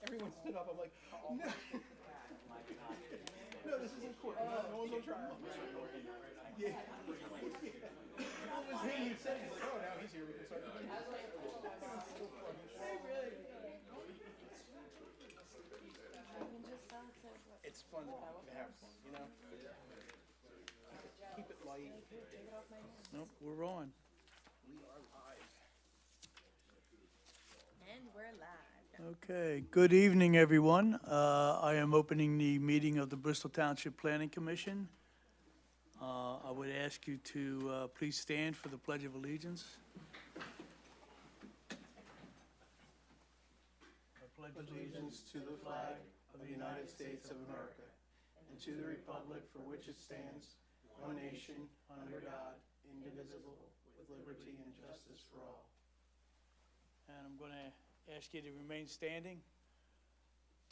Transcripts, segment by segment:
Everyone stood up. I'm like, no. No, this isn't court. No one's on trial. Yeah. Well, it was him who said it. He's like, oh, now he's here. We can start the thing. It's fun to have fun, you know? Keep it light. Nope, we're on. We are live. And we're live. Okay, good evening, everyone. I am opening the meeting of the Bristol Township Planning Commission. I would ask you to please stand for the Pledge of Allegiance. I pledge Allegiance to the flag of the United States of America and to the republic for which it stands, one nation, under God, indivisible, with liberty and justice for all. And I'm going to ask you to remain standing.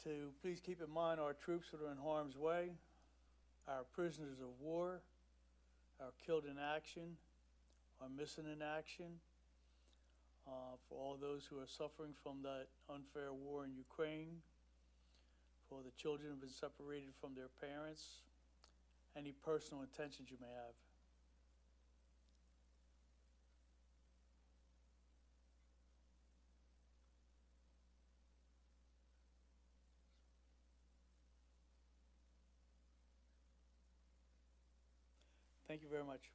To please keep in mind our troops that are in harm's way, our prisoners of war, our killed in action, our missing in action, for all those who are suffering from that unfair war in Ukraine, for the children who have been separated from their parents, any personal intentions you may have. Thank you very much.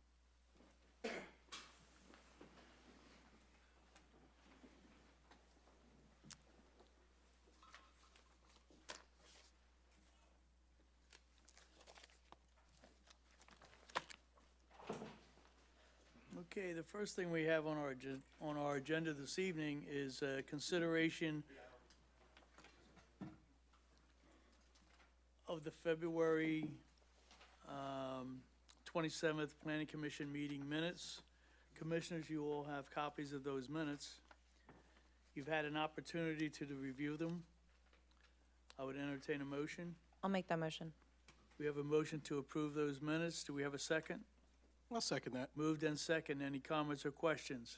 Okay, the first thing we have on our agenda this evening is consideration of the February 27th Planning Commission meeting minutes. Commissioners, you all have copies of those minutes. You've had an opportunity to review them. I would entertain a motion. I'll make that motion. We have a motion to approve those minutes. Do we have a second? I'll second that. Moved and second. Any comments or questions?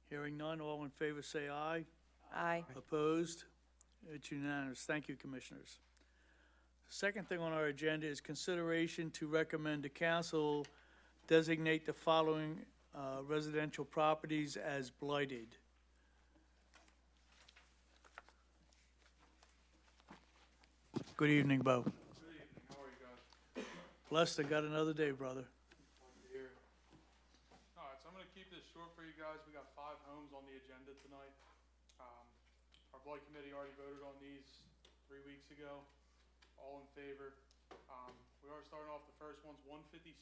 Hearing none, all in favor say aye. Aye. Opposed? It's unanimous. Thank you, Commissioners. Second thing on our agenda is consideration to recommend the council designate the following residential properties as blighted. Good evening, Bo. Good evening. How are you guys? Blessed, I got another day, brother. Here. All right, so I'm going to keep this short for you guys. We got 5 homes on the agenda tonight. Our blight committee already voted on these 3 weeks ago. All in favor. We are starting off, the first one's 156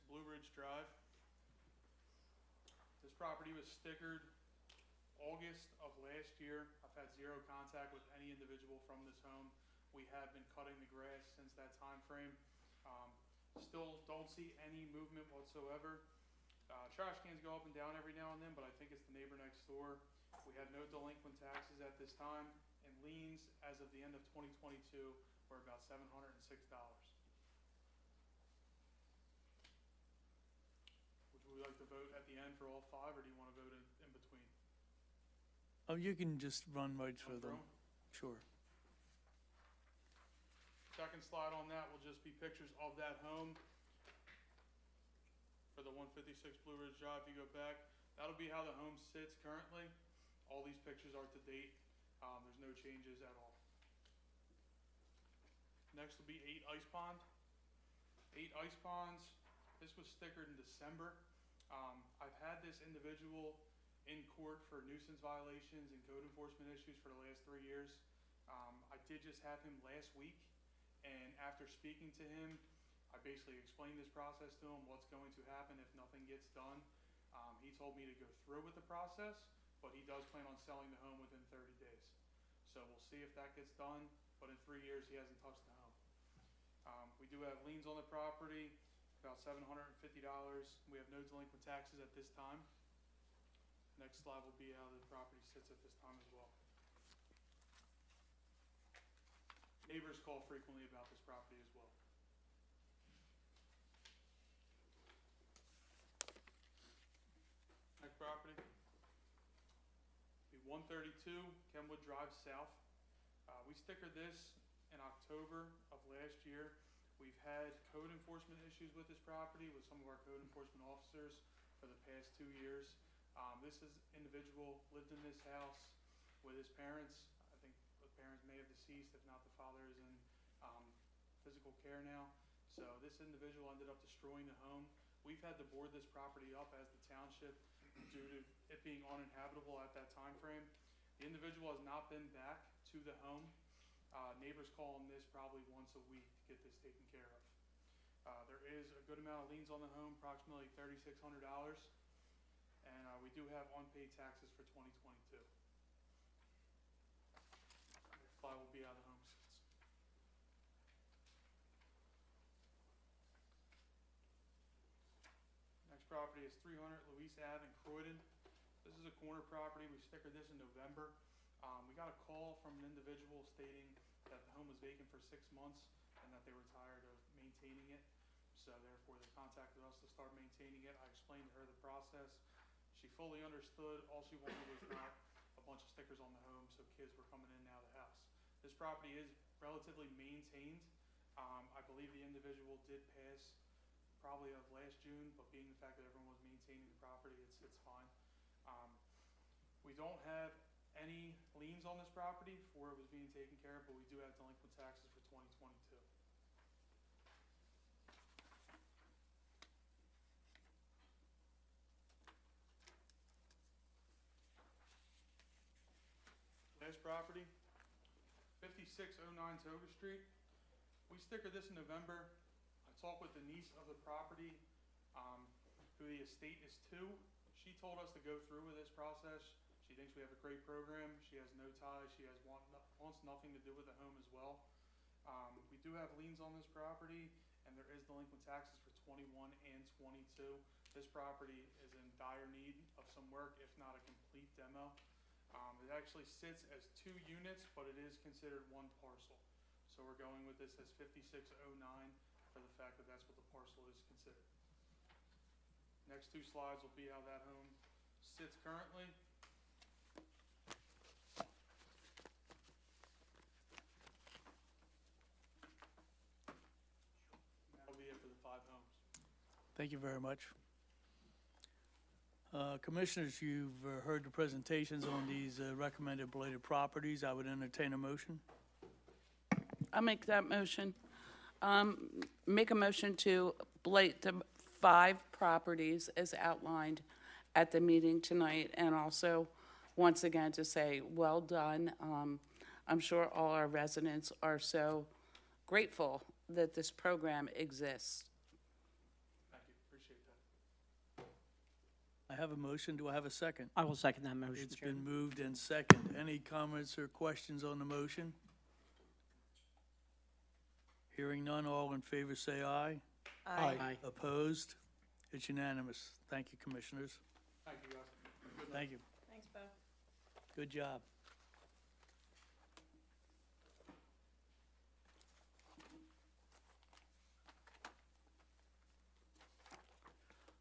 Blue Ridge Drive. This property was stickered August of last year. I've had 0 contact with any individual from this home. We have been cutting the grass since that time frame. Still don't see any movement whatsoever. Trash cans go up and down every now and then, but I think it's the neighbor next door. We have no delinquent taxes at this time, and liens as of the end of 2022 were about $706. Would you like to vote at the end for all 5, or do you want to vote in between? Oh, you can just run right through them. Sure. Second slide on that will just be pictures of that home. For the 156 Blue Ridge Drive, if you go back, that'll be how the home sits currently. All these pictures are to date. There's no changes at all. Next will be 8 Ice Pond. 8 Ice Ponds. This was stickered in December. I've had this individual in court for nuisance violations and code enforcement issues for the last 3 years. I did just have him last week, and after speaking to him, I basically explained this process to him, what's going to happen if nothing gets done. He told me to go through with the process, but he does plan on selling the home within 30 days. So we'll see if that gets done, but in 3 years, he hasn't touched the home. We do have liens on the property, about $750. We have no delinquent taxes at this time. Next slide will be how the property sits at this time as well. Neighbors call frequently about this property as well. Next property, be 132 Kenwood Drive South. We stickered this in October of last year. We've had code enforcement issues with this property with some of our code enforcement officers for the past 2 years. This individual lived in this house with his parents. I think the parents may have deceased, if not the father is in physical care now. So this individual ended up destroying the home. We've had to board this property up as the township due to it being uninhabitable at that time frame. The individual has not been back to the home. Neighbors call on this probably once a week to get this taken care of. There is a good amount of liens on the home, approximately $3,600, and we do have unpaid taxes for 2022. Next slide will be how the home sits. Next property is 300 Louise Ave in Croydon. This is a corner property. We stickered this in November. We got a call from an individual stating that the home was vacant for 6 months and that they were tired of maintaining it. So therefore, they contacted us to start maintaining it. I explained to her the process. She fully understood. All she wanted was not a bunch of stickers on the home so kids were coming in and out of the house. This property is relatively maintained. I believe the individual did pass probably of last June, but being the fact that everyone was maintaining the property, it's fine. We don't have any liens on this property for it was being taken care of, but we do have delinquent taxes for 2022. Last property, 5609 Toga Street. We stickered this in November. I talked with the niece of the property, who the estate is to. She told us to go through with this process. She thinks we have a great program. She has no ties. She wants nothing to do with the home as well. We do have liens on this property, and there is delinquent taxes for 21 and 22. This property is in dire need of some work, if not a complete demo. It actually sits as 2 units, but it is considered 1 parcel. So we're going with this as 5609 for the fact that that's what the parcel is considered. Next 2 slides will be how that home sits currently. That'll be it for the 5 homes. Thank you very much. Commissioners, you've heard the presentations on these recommended blighted properties. I would entertain a motion. I'll make that motion. Make a motion to blight the 5 properties as outlined at the meeting tonight, and also, once again, to say, well done. I'm sure all our residents are so grateful that this program exists. Thank you. Appreciate that. I have a motion. Do I have a second? I will second that motion, It's Chairman. been moved and second. Any comments or questions on the motion? Hearing none, all in favor say aye. Aye. Opposed? It's unanimous. Thank you, Commissioners. Thank you, guys. Good night. Thank you. Thanks, Bo. Good job.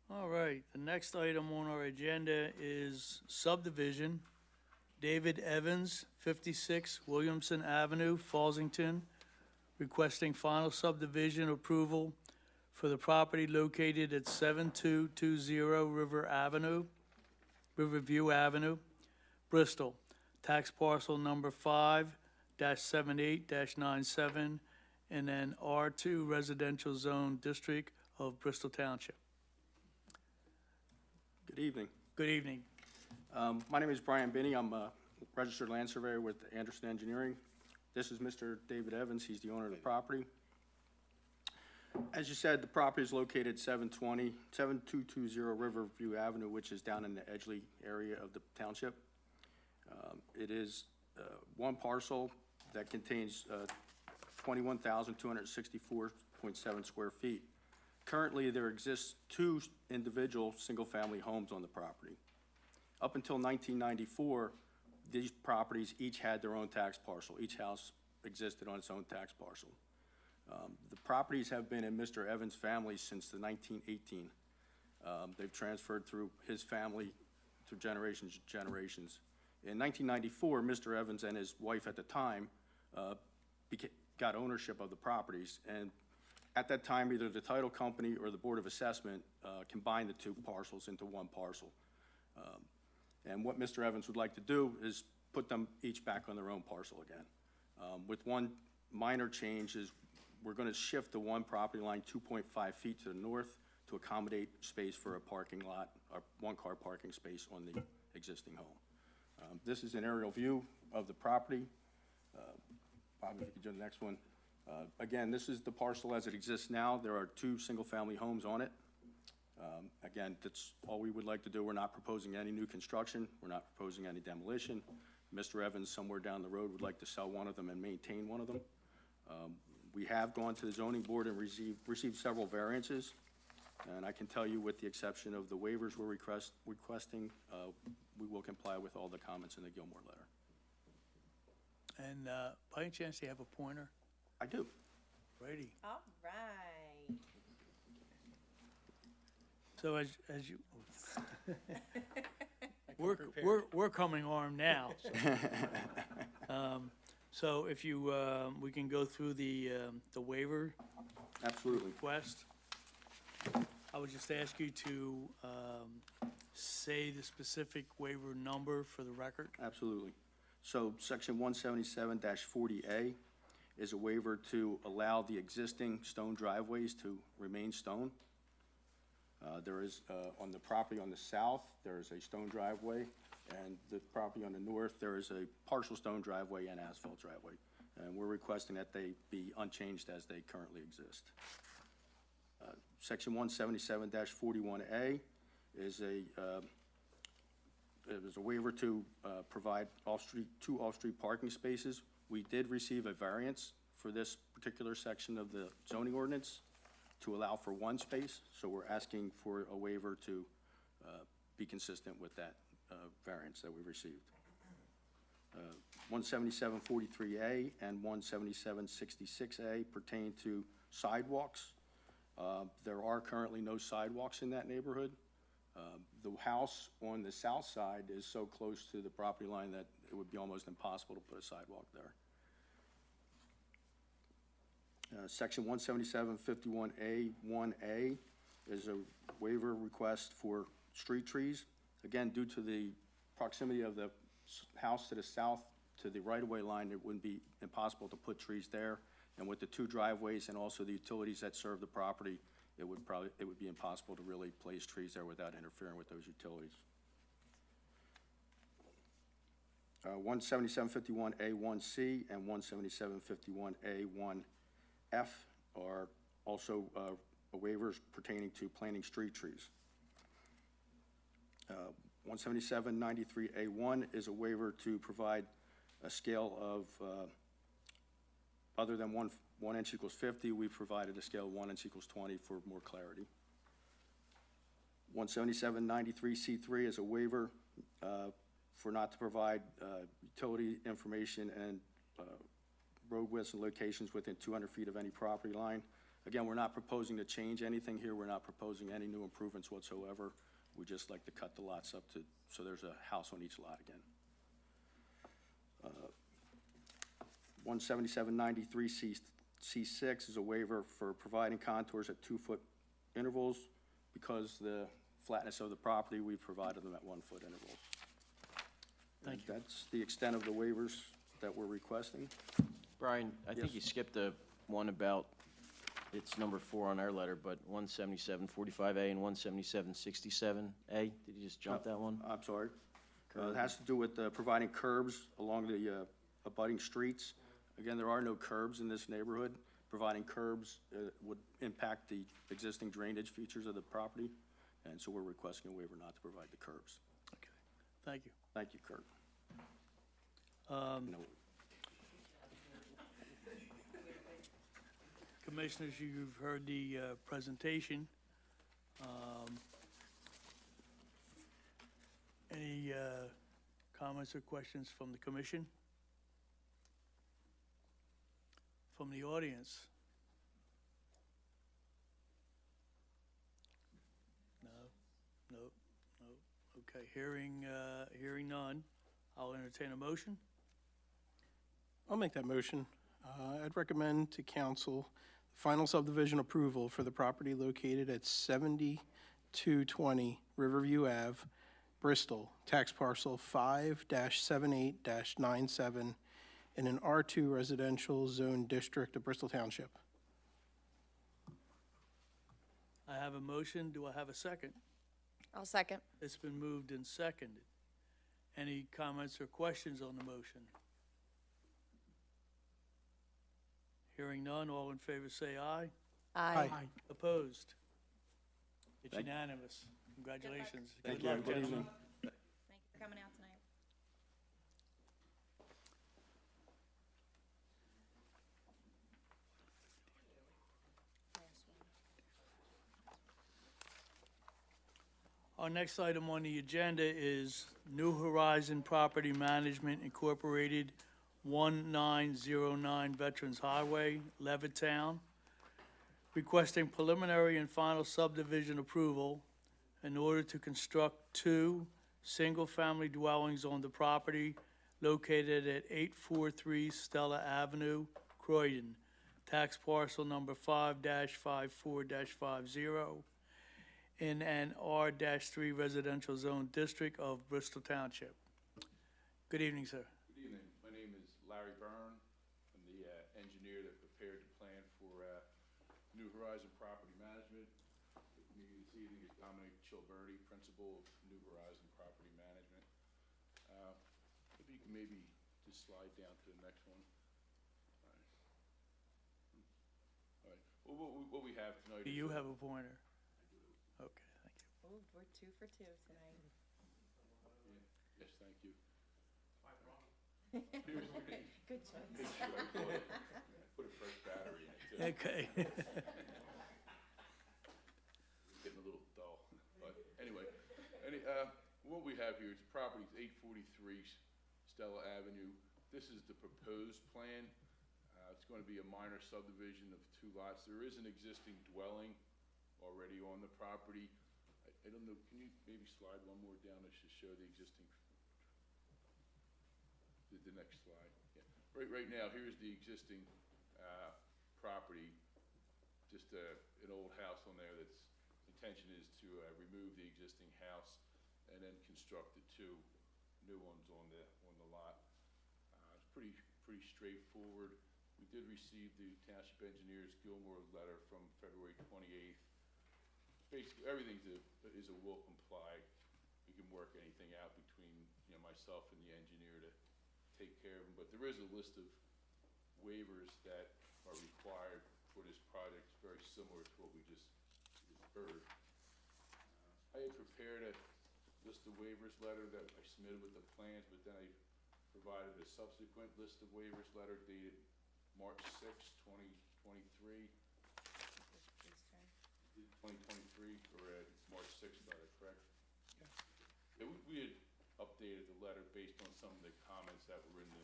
All right, the next item on our agenda is subdivision. David Evans, 56 Williamson Avenue, Fallsington, requesting final subdivision approval for the property located at 7220 Riverview Avenue, Bristol, tax parcel number 5-78-97 in an R2 residential zone district of Bristol Township. Good evening. Good evening. My name is Brian Binney. I'm a registered land surveyor with Anderson Engineering. This is Mr. David Evans. He's the owner of the property. As you said, the property is located at 7220 Riverview Avenue, which is down in the Edgeley area of the township. It is 1 parcel that contains 21,264.7 square feet. Currently, there exists 2 individual single-family homes on the property. Up until 1994, these properties each had their own tax parcel. Each house existed on its own tax parcel. The properties have been in Mr. Evans' family since the 1918. They've transferred through his family through generations and generations. In 1994, Mr. Evans and his wife at the time got ownership of the properties, and at that time, either the title company or the Board of Assessment combined the two parcels into one parcel. And what Mr. Evans would like to do is put them each back on their own parcel again. With one minor change is we're going to shift the one property line 2.5 feet to the north to accommodate space for a parking lot, or one-car parking space on the existing home. This is an aerial view of the property. Bobby, if you could do the next one. Again, this is the parcel as it exists now. There are two single-family homes on it. Again, that's all we would like to do. We're not proposing any new construction. We're not proposing any demolition. Mr. Evans, somewhere down the road, would like to sell one of them and maintain one of them. We have gone to the zoning board and received several variances. And I can tell you, with the exception of the waivers we're requesting, we will comply with all the comments in the Gilmore letter. And by any chance, do you have a pointer? I do. Righty. All right. So as you, we're coming armed now. So if you, we can go through the waiver Absolutely. request. I would just ask you to say the specific waiver number for the record. Absolutely. So section 177-40A is a waiver to allow the existing stone driveways to remain stone. There is, on the property on the south, there is a stone driveway, and the property on the north, there is a partial stone driveway and asphalt driveway. And we're requesting that they be unchanged as they currently exist. Section 177-41A is a waiver to provide two off-street parking spaces. We did receive a variance for this particular section of the zoning ordinance to allow for one space, so we're asking for a waiver to be consistent with that variance that we received. 177-43A and 177-66A pertain to sidewalks. There are currently no sidewalks in that neighborhood. The house on the south side is so close to the property line that it would be almost impossible to put a sidewalk there. Section 177-51A1A is a waiver request for street trees. Again, due to the proximity of the house to the south to the right-of-way line, it wouldn't be impossible to put trees there. And with the two driveways and also the utilities that serve the property, it would be impossible to really place trees there without interfering with those utilities. 177-51A1C and 177-51A1F are also waivers pertaining to planting street trees. 177-93A1 is a waiver to provide a scale of other than 1 inch equals 50, we've provided a scale of 1 inch equals 20 for more clarity. 177-93C3 is a waiver for not to provide utility information and road widths and locations within 200 feet of any property line. Again, we're not proposing to change anything here. We're not proposing any new improvements whatsoever. We just like to cut the lots up to, so there's a house on each lot again. 177-93C6 is a waiver for providing contours at 2-foot intervals. Because the flatness of the property, we've provided them at 1-foot intervals. Thank you. That's the extent of the waivers that we're requesting. Brian, I think Yes. you skipped the one about, it's number 4 on our letter, but 177-45A and 177-67A. Did you just jump that one? I'm sorry. It has to do with providing curbs along the abutting streets. Again, there are no curbs in this neighborhood. Providing curbs would impact the existing drainage features of the property, and so we're requesting a waiver not to provide the curbs. Okay, thank you. Thank you, Kurt. No. Commissioners, you've heard the presentation. Any comments or questions from the commission? From the audience? No. Okay, hearing none, I'll entertain a motion. I'll make that motion. I'd recommend to council final subdivision approval for the property located at 7220 Riverview Ave, Bristol, tax parcel 5-78-97 in an R2 residential zone district of Bristol Township. I have a motion. Do I have a second? I'll second. It's been moved and seconded. Any comments or questions on the motion? Hearing none, all in favor say aye. Aye. Opposed? It's Thank- unanimous. Congratulations. Thank Good you. luck, Good gentlemen. evening. Thank you for coming out tonight. Our next item on the agenda is New Horizon Property Management Incorporated, 1909 Veterans Highway, Levittown, requesting preliminary and final subdivision approval in order to construct two single-family dwellings on the property located at 843 Stella Avenue, Croydon, tax parcel number 5-54-50, in an R-3 residential zone district of Bristol Township. Good evening, sir. Good evening. My name is Larry Byrne. I'm the engineer that prepared the plan for New Horizon Property Management. With me this evening is Dominic Chilberti, principal of New Horizon Property Management. If you can maybe just slide down to the next one. All right. Well, what we have tonight Do is... you have a pointer? Okay, thank you. Oh, we're 2 for 2 tonight. Yes, thank you. Good choice. Put a fresh battery in it, too. Okay. It's getting a little dull, but anyway, what we have here is the property is 843 Stella Avenue. This is the proposed plan. It's going to be a minor subdivision of 2 lots. There is an existing dwelling already on the property. I don't know, can you maybe slide one more down to show the existing, the next slide? Yeah. Right now, here's the existing property, just an old house on there that's, intention is to remove the existing house and then construct the 2 new ones on the lot. It's pretty straightforward. We did receive the Township Engineers Gilmore letter from February 28th. Basically, everything is a will comply. We can work anything out between myself and the engineer to take care of them. But there is a list of waivers that are required for this project. It's very similar to what we just heard. I had prepared a list of waivers letter that I submitted with the plans, but then I provided a subsequent list of waivers letter dated March 6, 2023. 2023, or March 6th letter, correct? Yeah, we had updated the letter based on some of the comments that were in the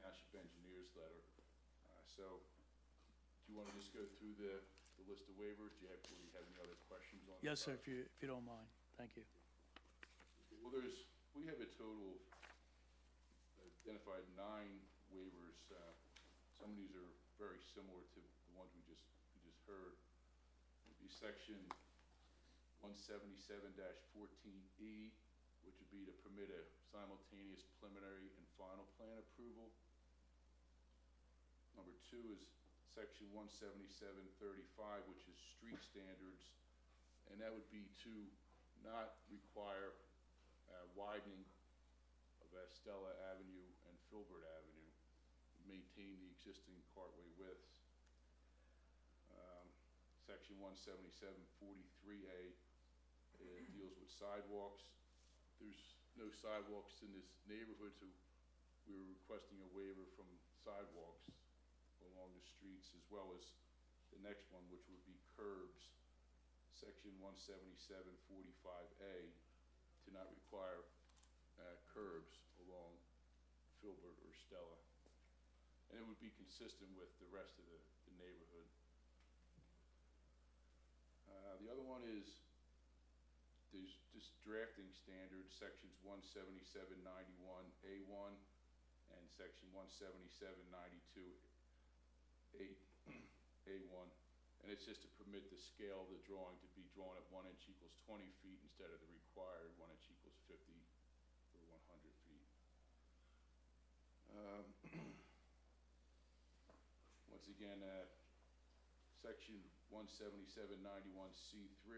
Township Engineers letter. So, do you want to just go through the list of waivers? Do you have any other questions on? Yes, sir, if you don't mind. Thank you. Well, we have a total identified 9 waivers. Some of these are very similar to the ones we just heard. Section 177-14E, which would be to permit a simultaneous preliminary and final plan approval. Number 2 is Section 177-35, which is street standards, and that would be to not require widening of Stella Avenue and Filbert Avenue, maintain the existing cartway widths. Section 177-43A deals with sidewalks. There's no sidewalks in this neighborhood, so we were requesting a waiver from sidewalks along the streets, as well as the next one, which would be curbs. Section 177-45A, to not require curbs along Filbert or Stella. And it would be consistent with the rest of the neighborhood. The other one is there's just drafting standards, sections 17791A1 and section 17792A1. And it's just to permit the scale of the drawing to be drawn at 1 inch equals 20 feet instead of the required 1 inch equals 50 or 100 feet. Once again, section 17791C3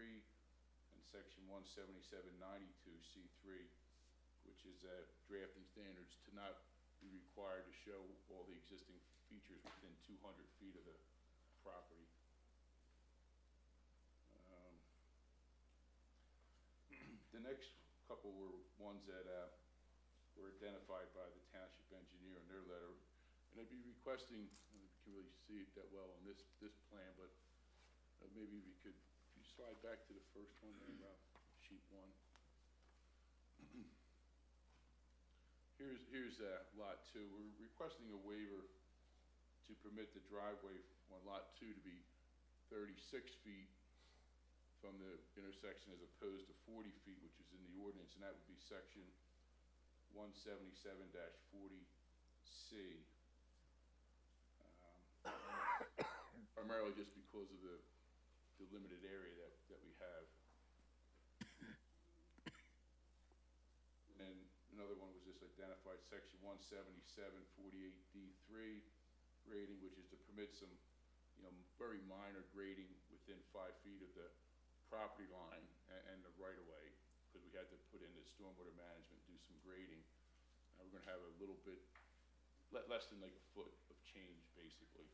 and section 17792C3, which is drafting standards to not be required to show all the existing features within 200 feet of the property. The next couple were ones that were identified by the township engineer in their letter, and I'd be requesting, you can really see it that well on this plan, but maybe we could, if you slide back to the first one there, sheet 1. Here's lot 2. We're requesting a waiver to permit the driveway on lot 2 to be 36 feet from the intersection as opposed to 40 feet, which is in the ordinance, and that would be section 177-40C. Primarily just because of the limited area that we have. And another one was just identified, section 177-48D3 grading, which is to permit some, very minor grading within 5 feet of the property line and the right-of-way, because we had to put in the stormwater management, do some grading. We're going to have a little bit less than like a foot of change, basically,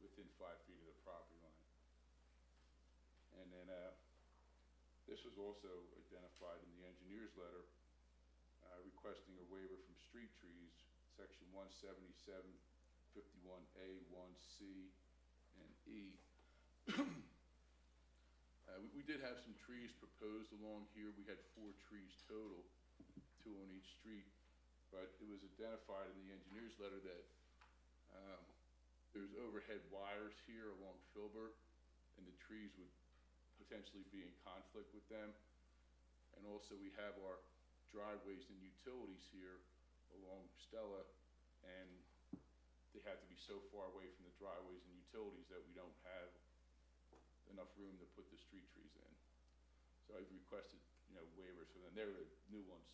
within 5 feet of the property line. And then this was also identified in the engineer's letter, requesting a waiver from street trees, section 177-51A, 1C, and E. We did have some trees proposed along here. We had 4 trees total, 2 on each street, but it was identified in the engineer's letter that there's overhead wires here along Filbert, and the trees would potentially be in conflict with them. And also we have our driveways and utilities here along Stella, and they have to be so far away from the driveways and utilities that we don't have enough room to put the street trees in. So I've requested, waivers for them. They're the new ones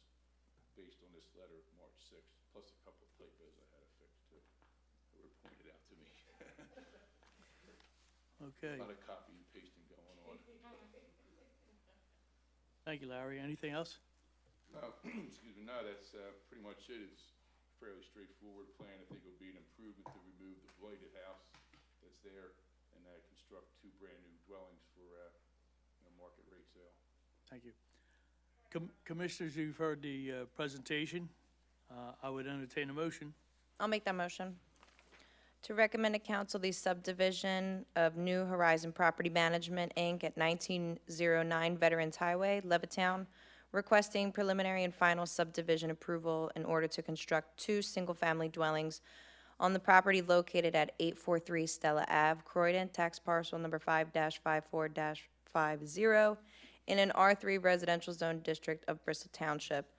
based on this letter of March 6th, plus a couple of typos I had to fix too, that were pointed out to me. Okay. A lot of copy and pasting going on. Thank you, Larry. Anything else? Excuse me, no, that's pretty much it. It's a fairly straightforward plan. I think it'll be an improvement to remove the blighted house that's there and construct 2 brand-new dwellings for market rate sale. Thank you. Commissioners, you've heard the presentation. I would entertain a motion. I'll make that motion. To recommend to council the subdivision of New Horizon Property Management, Inc. at 1909 Veterans Highway, Levittown, requesting preliminary and final subdivision approval in order to construct 2 single-family dwellings on the property located at 843 Stella Ave, Croydon, tax parcel number 5-54-50, in an R3 residential zone district of Bristol Township,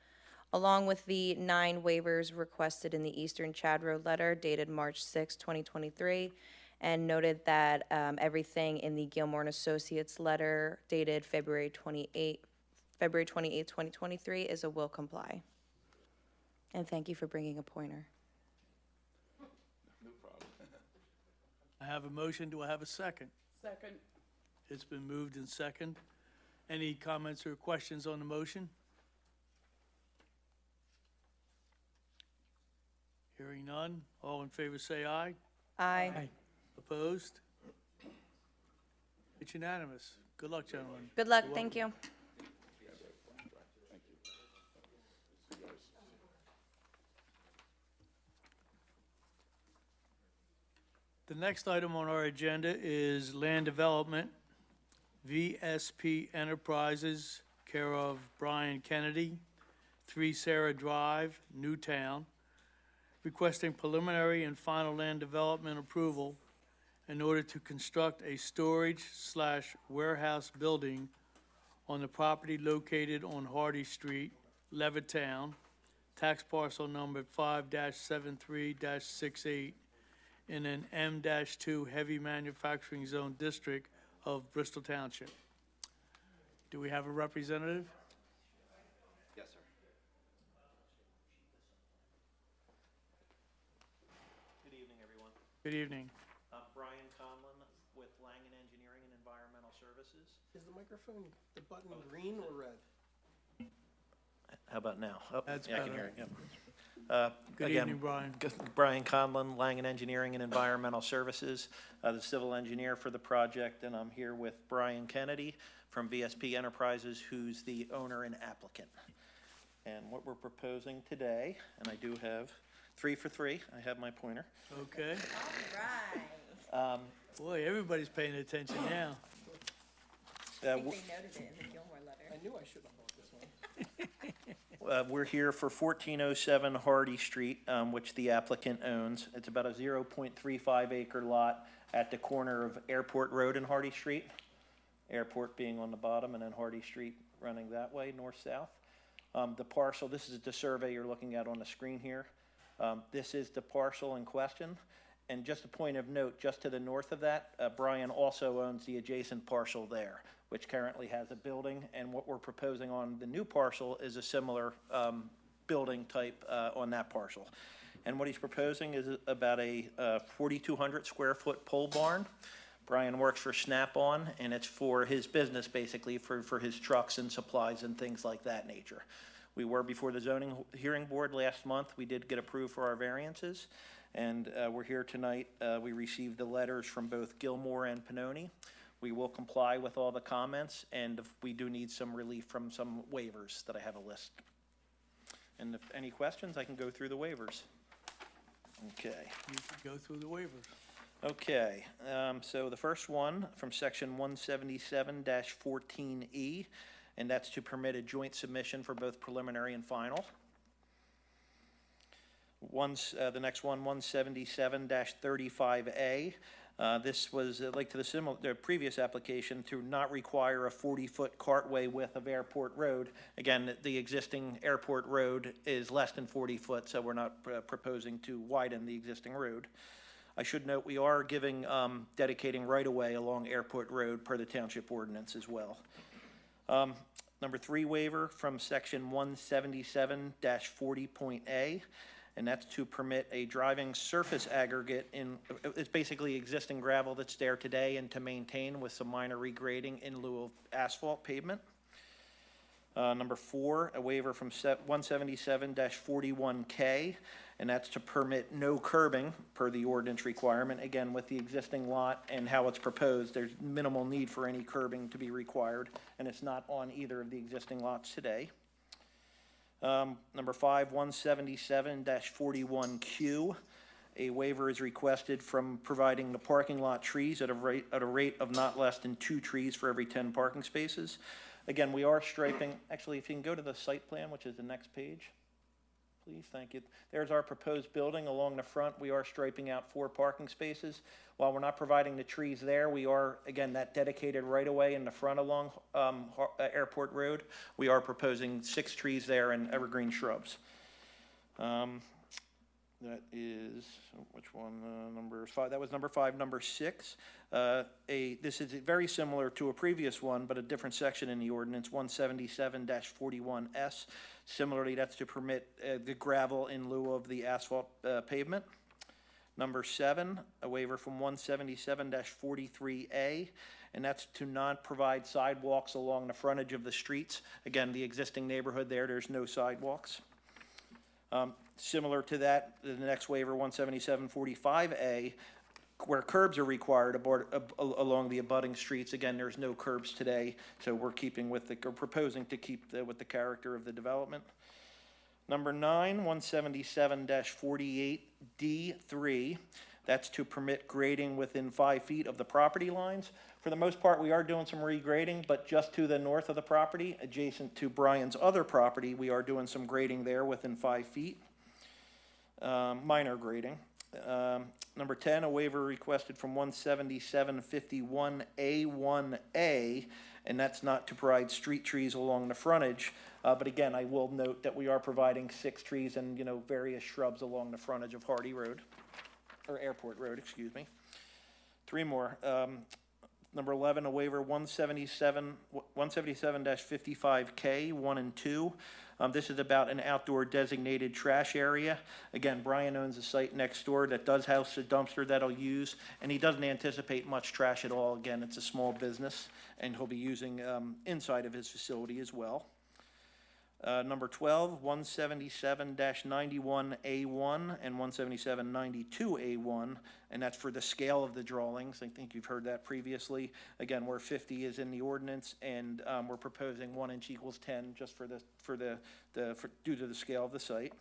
along with the 9 waivers requested in the Eastern Chad Road letter dated March 6, 2023, and noted that everything in the Gilmore and Associates letter dated February 28, 2023 is a will comply. And thank you for bringing a pointer. No problem. I have a motion. Do I have a second? Second. It's been moved and second. Any comments or questions on the motion? Hearing none. All in favor say aye. Aye. Opposed? It's unanimous. Good luck, gentlemen. Good luck, thank you. Thank you. See you guys. The next item on our agenda is land development, VSP Enterprises, care of Brian Kennedy, 3 Sarah Drive, Newtown, requesting preliminary and final land development approval in order to construct a storage/warehouse building on the property located on Hardy Street, Levittown, tax parcel number 5-73-68, in an M-2 heavy manufacturing zone district of Bristol Township. Do we have a representative? Yes, sir. Good evening, everyone. Good evening. I'm Brian Conlon with Langen Engineering and Environmental Services. Is the microphone, the button green or red? How about now? Oh, That's yeah, I can better. hear you. Good Again, evening, Brian. Brian Conlon, Langen Engineering and Environmental Services, the civil engineer for the project, and I'm here with Brian Kennedy from VSP Enterprises, who's the owner and applicant. And what we're proposing today, and I do have 3 for 3, I have my pointer. Okay. All right. Boy, everybody's paying attention now. I think they noted it in the Gilmore letter. I knew I should have bought this one. We're here for 1407 Hardy Street, which the applicant owns. It's about a 0.35 acre lot at the corner of Airport Road and Hardy Street. Airport being on the bottom and then Hardy Street running that way, north-south. The parcel, this is the survey you're looking at on the screen here. This is the parcel in question. And just a point of note, just to the north of that, Brian also owns the adjacent parcel there, which currently has a building, and what we're proposing on the new parcel is a similar building type on that parcel. And what he's proposing is about a 4,200 square foot pole barn. Brian works for Snap-on, and it's for his business, basically, for his trucks and supplies and things like that nature. We were before the zoning hearing board last month. We did get approved for our variances, and we're here tonight. We received the letters from both Gilmore and Pannoni. We will comply with all the comments, and if we do need some relief from some waivers that I have a list. And if any questions, I can go through the waivers. Okay. You can go through the waivers. Okay, so the first one from section 177-14E, and that's to permit a joint submission for both preliminary and final. The next one, 177-35A. This was like to the previous application to not require a 40-foot cartway width of airport road. Again, the existing airport road is less than 40 foot, so we're not proposing to widen the existing road. I should note we are giving, dedicating right-of-way along airport road per the township ordinance as well. Number 3 waiver from section 177-40.A. And that's to permit a driving surface aggregate it's basically existing gravel that's there today, and to maintain with some minor regrading in lieu of asphalt pavement. Number 4, a waiver from 177-41K, and that's to permit no curbing per the ordinance requirement. Again, with the existing lot and how it's proposed, there's minimal need for any curbing to be required, and it's not on either of the existing lots today. Number 5, 177-41Q. A waiver is requested from providing the parking lot trees at a rate of not less than 2 trees for every 10 parking spaces. Again, we are striping, actually, if you can go to the site plan, which is the next page, please, thank you. There's our proposed building along the front. We are striping out 4 parking spaces. While we're not providing the trees there, we are, again, that dedicated right-of-way in the front along Airport Road. We are proposing 6 trees there and evergreen shrubs. That is, which one, number 5, that was number 5. Number 6, this is very similar to a previous one, but a different section in the ordinance, 177-41S. Similarly, that's to permit the gravel in lieu of the asphalt pavement. Number 7, a waiver from 177-43A, and that's to not provide sidewalks along the frontage of the streets. Again, the existing neighborhood there's no sidewalks. Similar to that, the next waiver, 177-45A, where curbs are required along the abutting streets. Again, there's no curbs today, so we're proposing to keep with the character of the development. Number 9, 177-48D3, that's to permit grading within 5 feet of the property lines. For the most part, we are doing some regrading, but just to the north of the property, adjacent to Brian's other property, we are doing some grading there within 5 feet, minor grading. Number 10, a waiver requested from 177-51A1A, and that's not to provide street trees along the frontage. But again, I will note that we are providing 6 trees and, various shrubs along the frontage of Hardy Road, or Airport Road, excuse me. 3 more. Number 11, a waiver 177-55K, 1 and 2. This is about an outdoor designated trash area. Again, Brian owns a site next door that does house a dumpster that he'll use, and he doesn't anticipate much trash at all. Again, it's a small business, and he'll be using inside of his facility as well. Number 12, 177-91A1 and 177-92A1, and that's for the scale of the drawings. I think you've heard that previously. Again, where 50 is in the ordinance, and we're proposing 1 inch equals 10 just due to the scale of the site.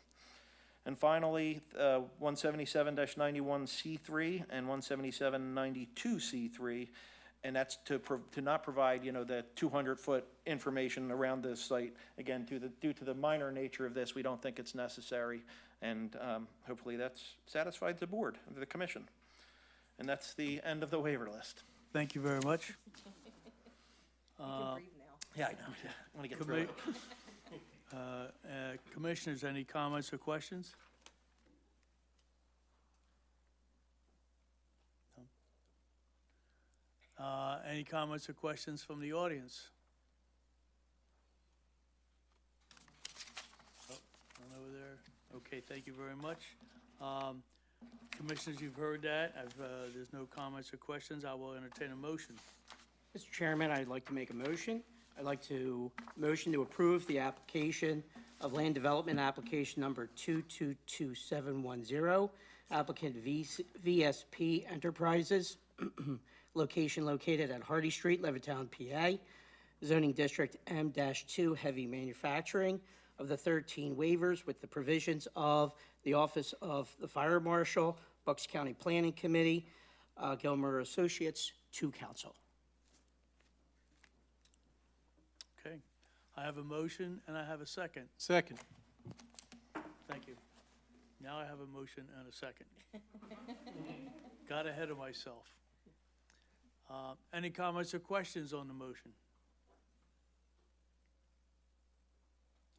And finally, 177-91C3 and 177-92C3. And that's to not provide, the 200-foot information around this site. Again, due to the minor nature of this, we don't think it's necessary, and hopefully that's satisfied the board, the commission. And that's the end of the waiver list. Thank you very much. You can breathe now. Yeah, I know. Yeah, I want to get through it. Commissioners, any comments or questions? Any comments or questions from the audience? Oh, one over there. Okay, thank you very much. Commissioners, you've heard that. There's no comments or questions. I will entertain a motion. Mr. Chairman, I'd like to make a motion. I'd like to motion to approve the application of land development application number 222710, applicant VSP Enterprises, location located at Hardy Street, Levittown, PA, zoning district M-2 heavy manufacturing, of the 13 waivers with the provisions of the Office of the Fire Marshal, Bucks County Planning Committee, Gilmer Associates, to council. Okay. I have a motion and I have a second. Second. Thank you. Now I have a motion and a second. Got ahead of myself. Any comments or questions on the motion?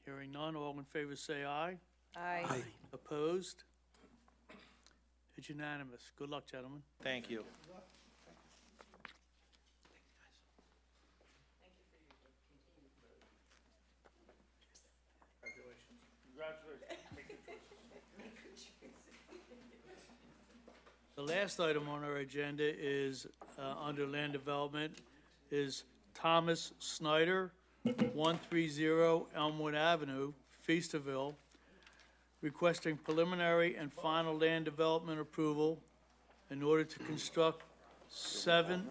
Hearing none, all in favor say aye. Aye. Opposed? It's unanimous. Good luck, gentlemen. Thank you. The last item on our agenda is, under land development, is Thomas Snyder, 130 Elmwood Avenue, Feasterville, requesting preliminary and final land development approval in order to construct seven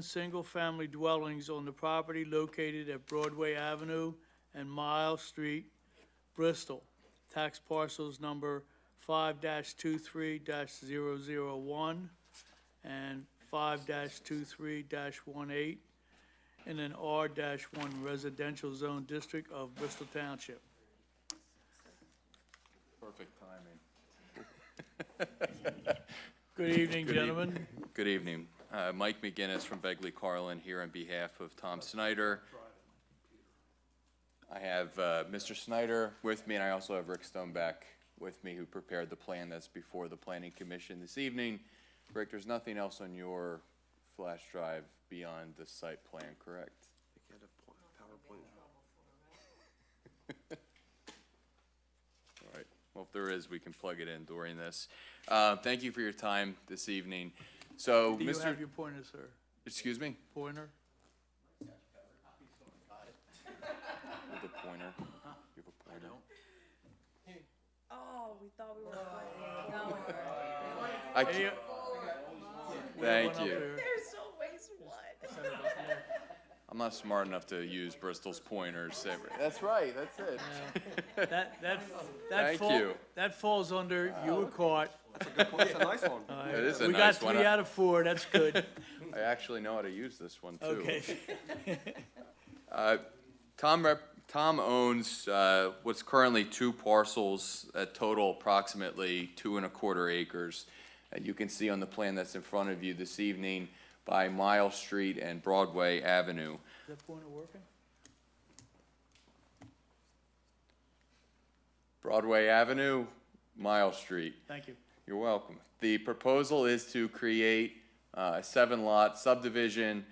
single-family dwellings on the property located at Broadway Avenue and Miles Street, Bristol. Tax parcels number 5-23-001 and 5-23-18 in an R-1 residential zone district of Bristol Township. Perfect timing. Good evening, gentlemen. Good evening. Mike McGinnis from Begley Carlin here on behalf of Tom Snyder. I have Mr. Snyder with me, and I also have Rick Stoneback with me, who prepared the plan that's before the Planning Commission this evening. Rick, there's nothing else on your flash drive beyond the site plan, correct? All right. Well, if there is, we can plug it in during this. Thank you for your time this evening. So, Do you Mr. have your pointer, sir? Excuse me? Pointer? The pointer. You have a pointer? Oh, we thought we were I can't. Thank you. There's always one. I'm not smart enough to use Bristol's pointers. That's right. That's it. Thank you. That falls under, you were caught. That's a nice one. It is a We nice got one. 3 out of 4, that's good. I actually know how to use this one too. Okay. Tom owns what's currently 2 parcels that total approximately 2¼ acres. that you can see on the plan that's in front of you this evening by Mile Street and Broadway Avenue. Is that pointer working? Broadway Avenue, Mile Street. Thank you. You're welcome. The proposal is to create a 7-lot subdivision,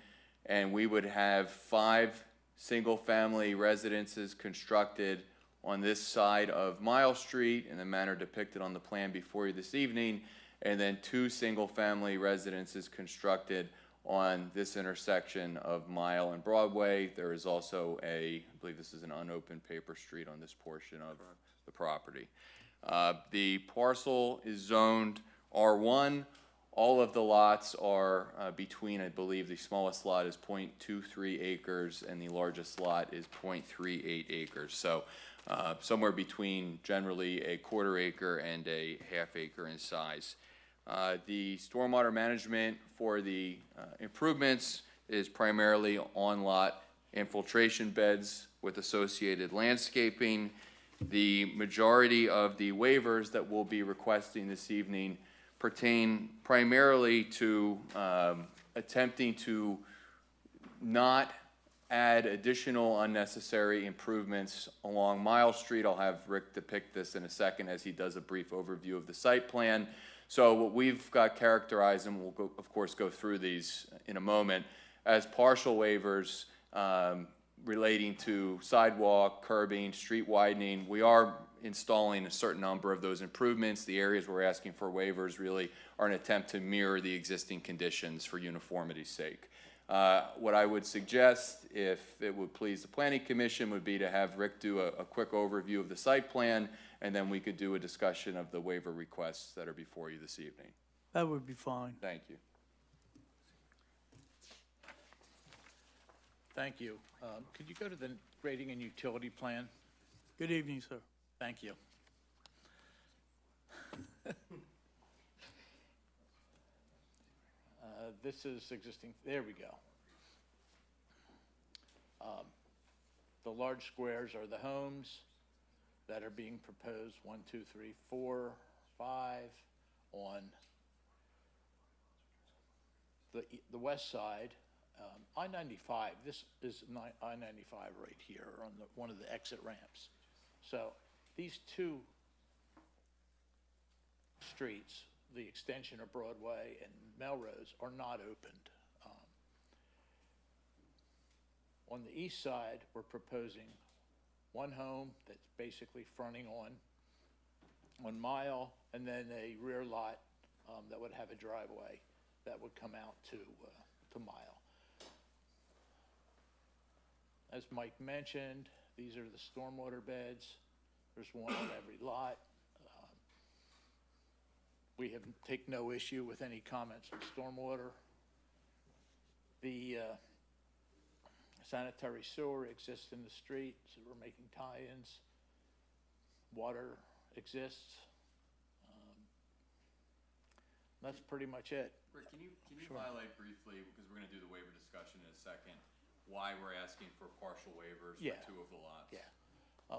and we would have 5 single-family residences constructed on this side of Mile Street in the manner depicted on the plan before you this evening, and then 2 single-family residences constructed on this intersection of Mile and Broadway. There is also I believe this is an unopened paper street on this portion of the property. The parcel is zoned R1. All of the lots are between, I believe the smallest lot is 0.23 acres and the largest lot is 0.38 acres. So somewhere between generally a 1/4 acre and a 1/2 acre in size. The stormwater management for the improvements is primarily on-lot infiltration beds with associated landscaping. The majority of the waivers that we'll be requesting this evening pertain primarily to attempting to not add additional unnecessary improvements along Mile Street. I'll have Rick depict this in a second as he does a brief overview of the site plan. So what we've got characterized, and we'll go, of course go through these in a moment, as partial waivers relating to sidewalk, curbing, street widening. We are installing a certain number of those improvements. The areas we're asking for waivers really are an attempt to mirror the existing conditions for uniformity's sake. What I would suggest, if it would please the Planning Commission, would be to have Rick do a quick overview of the site plan, and then we could do a discussion of the waiver requests that are before you this evening. That would be fine. Thank you. Thank you. Could you go to the grading and utility plan? Good evening, sir. Thank you. This is existing, there we go. The large squares are the homes that are being proposed, 1, 2, 3, 4, 5, on the west side. I-95, this is I-95 right here on one of the exit ramps. So these 2 streets, the extension of Broadway and Melrose, are not opened. On the east side, we're proposing 1 home that's basically fronting on Mile, and then a rear lot that would have a driveway that would come out to Mile. As Mike mentioned, these are the stormwater beds. There's one on every lot. We have take no issue with any comments on stormwater. The sanitary sewer exists in the street, so we're making tie-ins. Water exists. That's pretty much it. Rick, can you highlight briefly, because we're going to do the waiver discussion in a second, why we're asking for partial waivers for 2 of the lots? Yeah.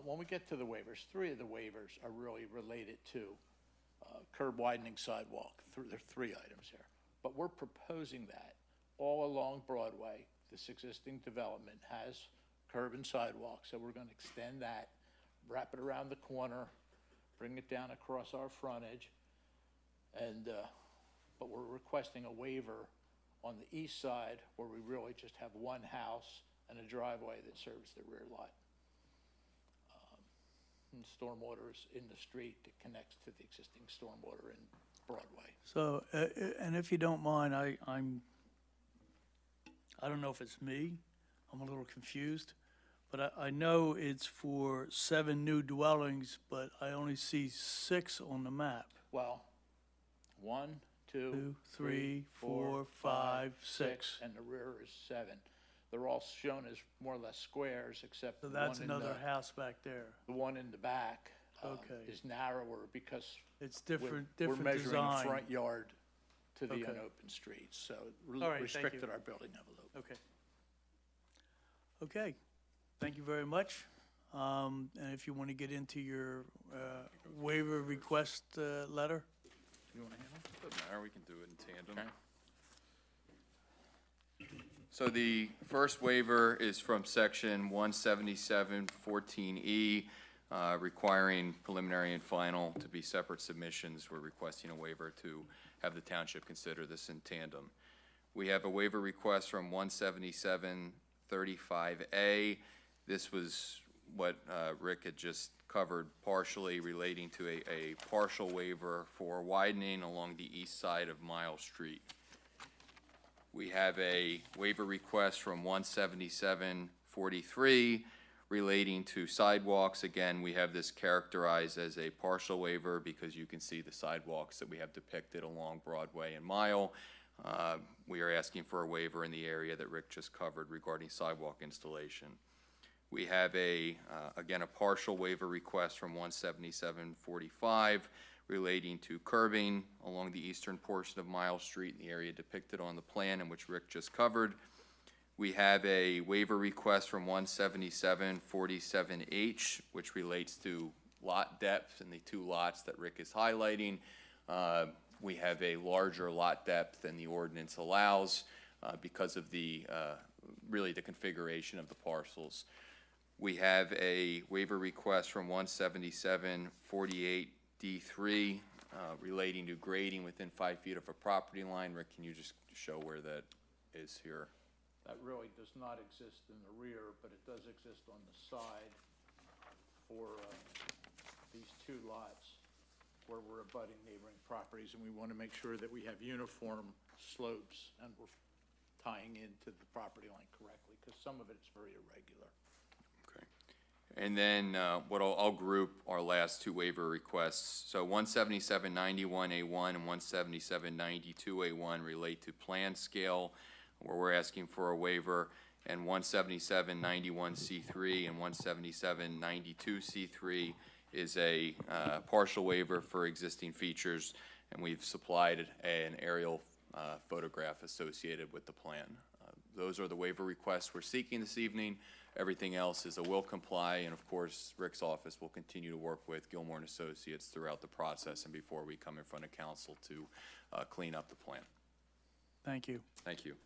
When we get to the waivers, 3 of the waivers are really related to curb widening sidewalk. There are 3 items here. But we're proposing that all along Broadway, this existing development has curb and sidewalk, so we're going to extend that, wrap it around the corner, bring it down across our frontage, and but we're requesting a waiver on the east side where we really just have 1 house and a driveway that serves the rear lot. And stormwater is in the street that connects to the existing stormwater in Broadway. So, and if you don't mind, I don't know if it's me, I'm a little confused, but I know it's for 7 new dwellings, but I only see 6 on the map. Well, 1, 2, 3, 4, 5, 6. and the rear is 7. They're all shown as more or less squares, except So the that's one in another the, house back there. the one in the back Okay. is narrower because It's we're different measuring design. the front yard to the Okay. unopened streets, so All right, thank restricted you. our building envelope. Okay. Okay, thank you very much. And if you want to get into your waiver request letter? You want to handle it? Doesn't matter, we can do it in tandem. So the first waiver is from section 177-14E, requiring preliminary and final to be separate submissions. We're requesting a waiver to have the township consider this in tandem. We have a waiver request from 177-35A. This was what Rick had just covered partially, relating to a partial waiver for widening along the east side of Mile Street. We have a waiver request from 177-43 relating to sidewalks. Again, we have this characterized as a partial waiver because you can see the sidewalks that we have depicted along Broadway and Mile. We are asking for a waiver in the area that Rick just covered regarding sidewalk installation. We have again, a partial waiver request from 177-45 relating to curbing along the eastern portion of Mile Street in the area depicted on the plan, in which Rick just covered. We have a waiver request from 177-47H, which relates to lot depth in the two lots that Rick is highlighting. We have a larger lot depth than the ordinance allows because of really the configuration of the parcels. We have a waiver request from 177-48D3 relating to grading within 5 feet of a property line. Rick, can you just show where that is here? That really does not exist in the rear, but it does exist on the side for these two lots where we're abutting neighboring properties, and we want to make sure that we have uniform slopes and we're tying into the property line correctly, because some of it's very irregular. Okay. And then I'll group our last two waiver requests. So 177-91A1 and 177-92A1 relate to plan scale, where we're asking for a waiver, and 177-91C3 and 177-92C3 is a partial waiver for existing features, and we've supplied an aerial photograph associated with the plan. Those are the waiver requests we're seeking this evening. Everything else is a will comply, and of course, Rick's office will continue to work with Gilmore and Associates throughout the process and before we come in front of council to clean up the plan. Thank you. Thank you.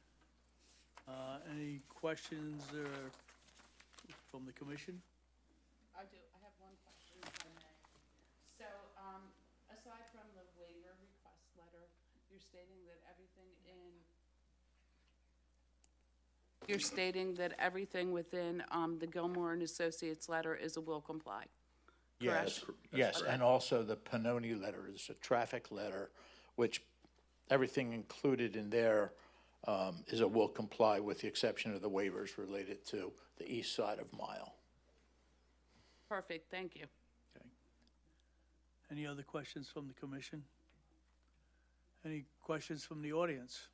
Any questions from the commission? I do. I have one question, if I may. So, aside from the waiver request letter, you're stating that everything within the Gilmore and Associates letter is a will comply. Yes, Correct? yes, and also the Pannoni letter is a traffic letter, which everything included in there is a will comply, with the exception of the waivers related to the east side of Mile. Perfect, thank you. Okay. Any other questions from the commission? Any questions from the audience?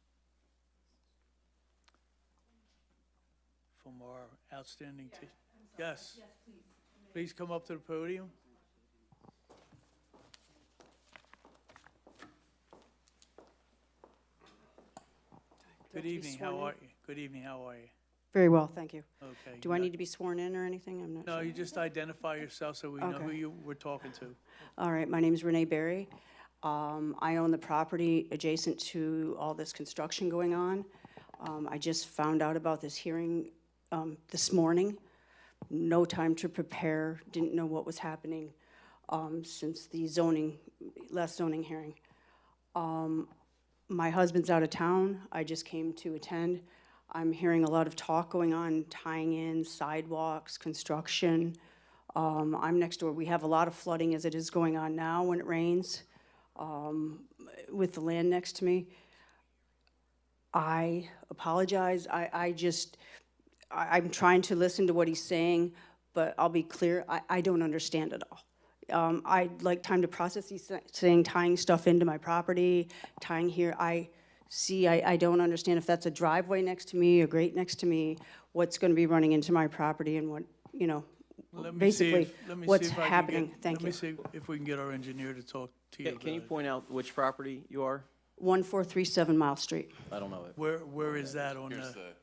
From our outstanding team? Yes. Yes, please. Please come up to the podium. Good evening, how are you? Good evening, how are you? Very well, thank you. Okay. Do I need to be sworn in or anything? I'm not No, sure. you just identify yourself so we know who Okay. you were talking to. All right, my name is Renee Berry. I own the property adjacent to all this construction going on. I just found out about this hearing this morning. No time to prepare, didn't know what was happening since the last zoning hearing. My husband's out of town. I just came to attend. I'm hearing a lot of talk going on, tying in sidewalks, construction. I'm next door. We have a lot of flooding as it is going on now when it rains with the land next to me. I apologize. I'm trying to listen to what he's saying, but I'll be clear, I don't understand it all. I'd like time to process. He's saying tying stuff into my property, tying here. I don't understand if that's a driveway next to me, a grate next to me, what's going to be running into my property and what, basically what's happening. Thank you. Let me see if we can get our engineer to talk to you. Can you point out which property you are? 1437 Mile Street. I don't know it. Where is that on Here's the?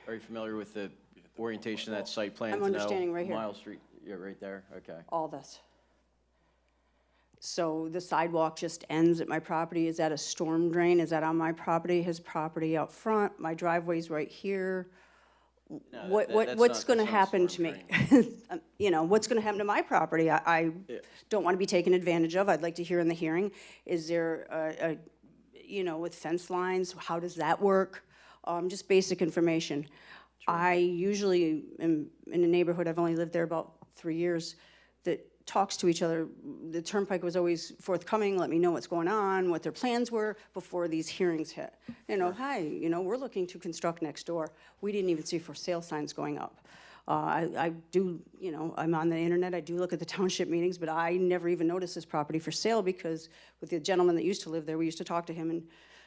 Are you familiar with the orientation of that site plan? I'm to know understanding right here. Mile Street, yeah, right there, okay. All this. So the sidewalk just ends at my property. Is that a storm drain? Is that on my property? His property out front? My driveway's right here. What's going to happen to me? You know, what's going to happen to my property? I don't want to be taken advantage of. I'd like to hear in the hearing. Is there you know, with fence lines, how does that work? Just basic information. I usually am in a neighborhood, I've only lived there about 3 years, that talks to each other. The Turnpike was always forthcoming, let me know what's going on, what their plans were before these hearings hit. You know, hi, you know, we're looking to construct next door. We didn't even see for sale signs going up. I do, you know, I'm on the internet, I do look at the township meetings, but I never even noticed this property for sale because with the gentleman that used to live there, we used to talk to him and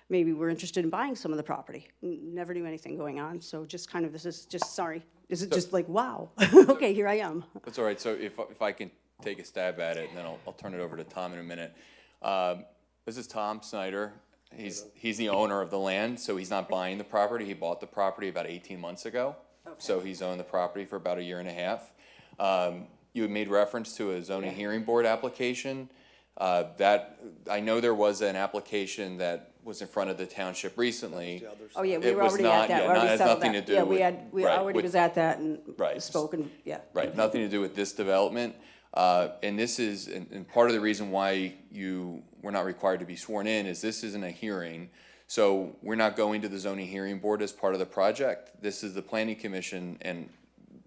maybe we're interested in buying some of the property. Never knew anything going on, so just kind of, this is just, sorry, is it just like, wow, okay, here I am. That's all right. So if I can take a stab at it, and then I'll turn it over to Tom in a minute. This is Tom Snyder. He's the owner of the land, so he's not buying the property. He bought the property about 18 months ago. Okay. So he's owned the property for about 1.5 years. You had made reference to a zoning hearing board application. That I know there was an application that was in front of the township recently. Oh, yeah, we were already at that. Yeah, it has nothing to do with. Yeah, we already was at that and right. spoken, yeah. Right, nothing to do with this development. And this is, and part of the reason why you were not required to be sworn in is this isn't a hearing. So we're not going to the zoning hearing board as part of the project. This is the planning commission, and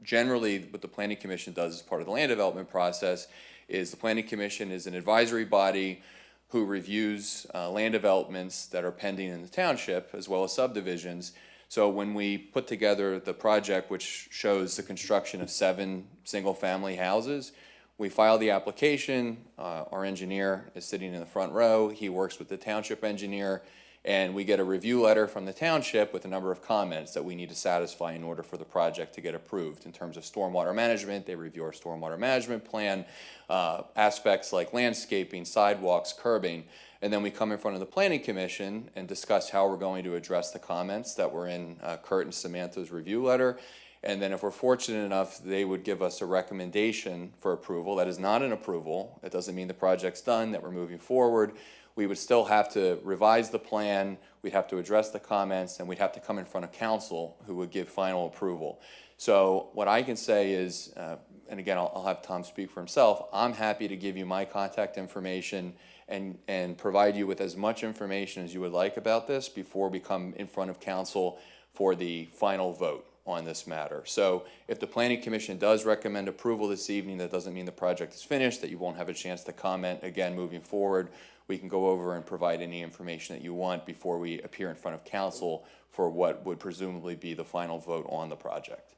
generally what the planning commission does as part of the land development process is the planning commission is an advisory body who reviews land developments that are pending in the township as well as subdivisions. So when we put together the project, which shows the construction of 7 single-family houses, we file the application. Our engineer is sitting in the front row. He works with the township engineer, and we get a review letter from the township with a number of comments that we need to satisfy in order for the project to get approved. In terms of stormwater management, they review our stormwater management plan, aspects like landscaping, sidewalks, curbing, and then we come in front of the planning commission and discuss how we're going to address the comments that were in Kurt and Samantha's review letter. And then if we're fortunate enough, they would give us a recommendation for approval. That is not an approval. It doesn't mean the project's done, that we're moving forward. We would still have to revise the plan, we'd have to address the comments, and we'd have to come in front of council who would give final approval. So what I can say is, and again, I'll have Tom speak for himself, I'm happy to give you my contact information and provide you with as much information as you would like about this before we come in front of council for the final vote on this matter. So if the planning commission does recommend approval this evening, that doesn't mean the project is finished, that you won't have a chance to comment again moving forward. We can go over and provide any information that you want before we appear in front of council for what would presumably be the final vote on the project.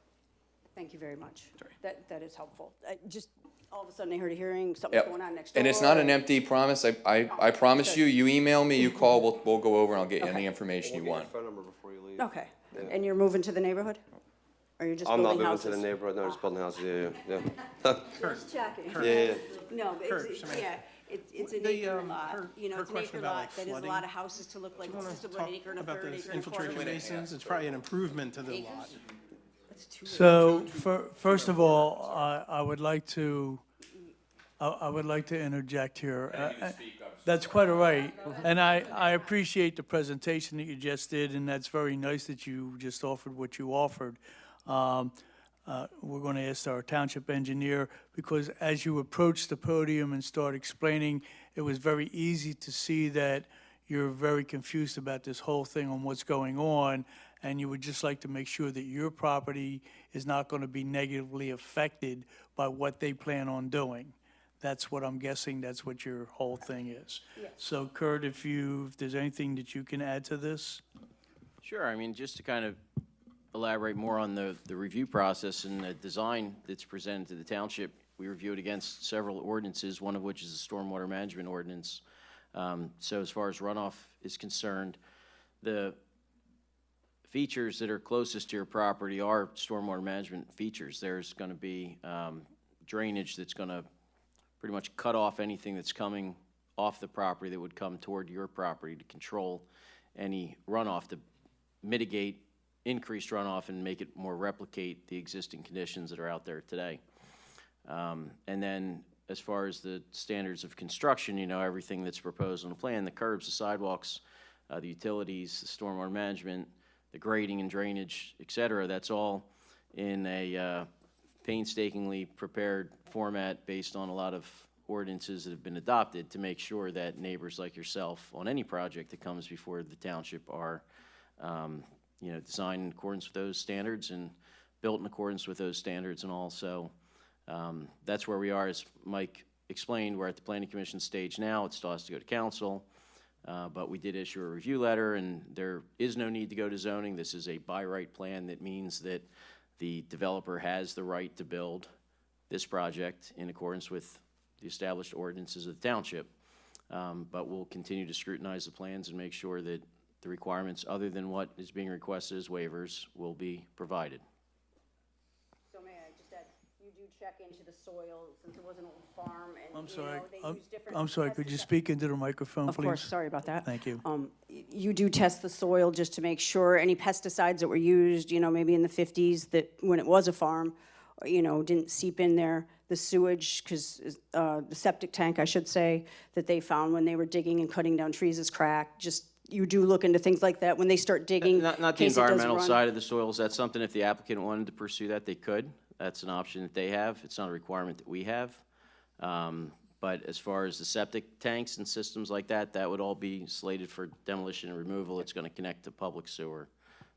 Thank you very much. That is helpful. Just all of a sudden I heard a hearing, something's going on next door. And it's not an empty promise. I promise you, you email me, you call, we'll go over and I'll get you any information you want. Phone number before you leave. Okay, and you're moving to the neighborhood? Or you're just I'm not building moving houses? to the neighborhood, no, just building houses, yeah. Just checking. Yeah. No, but it's, yeah, it's an acre lot, you know, her it's an question acre about, lot, like, that is a flooding. lot of houses to look like, it's just about an acre and a about third, those acre and a quarter. infiltration basins, it's probably an improvement to the lot. That's 2 acres. So, first of all, I would like to interject here. That's quite all right, and I appreciate the presentation that you just did, and that's very nice that you just offered what you offered. We're going to ask our township engineer, because as you approach the podium and start explaining, it was very easy to see that you're very confused about this whole thing on what's going on, and you would just like to make sure that your property is not going to be negatively affected by what they plan on doing. That's what I'm guessing, that's what your whole thing is. Yes. So Kurt, if there's anything that you can add to this? Sure, I mean, just to kind of elaborate more on the review process and the design that's presented to the township, we reviewed against several ordinances, one of which is the stormwater management ordinance. So as far as runoff is concerned, the features that are closest to your property are stormwater management features. There's going to be drainage that's going to pretty much cut off anything that's coming off the property that would come toward your property to control any runoff, to mitigate increased runoff and make it more replicate the existing conditions that are out there today. And then as far as the standards of construction, you know, everything that's proposed on the plan, the curbs, the sidewalks, the utilities, the stormwater management, the grading and drainage, et cetera, that's all in a painstakingly prepared format based on a lot of ordinances that have been adopted to make sure that neighbors like yourself on any project that comes before the township are, you know, designed in accordance with those standards and built in accordance with those standards and all. So that's where we are. As Mike explained, we're at the Planning Commission stage now. It still has to go to council, but we did issue a review letter, and there is no need to go to zoning. This is a by right plan that means that the developer has the right to build this project in accordance with the established ordinances of the township. But we'll continue to scrutinize the plans and make sure that the requirements other than what is being requested as waivers will be provided. So may I just add, you do check into the soil, since it was an old farm, and, I'm you sorry, know, they use different I'm sorry, could you pesticides. speak into the microphone, please? Of course, sorry about that. Thank you. You do test the soil just to make sure any pesticides that were used, you know, maybe in the 50s, that when it was a farm, you know, didn't seep in there. The sewage, because the septic tank, I should say, that they found when they were digging and cutting down trees is cracked. Just, you do look into things like that when they start digging. Not the in case it does environmental run. side of the soils. That's something, if the applicant wanted to pursue that, they could. That's an option that they have. It's not a requirement that we have. But as far as the septic tanks and systems like that, that would all be slated for demolition and removal. It's going to connect to public sewer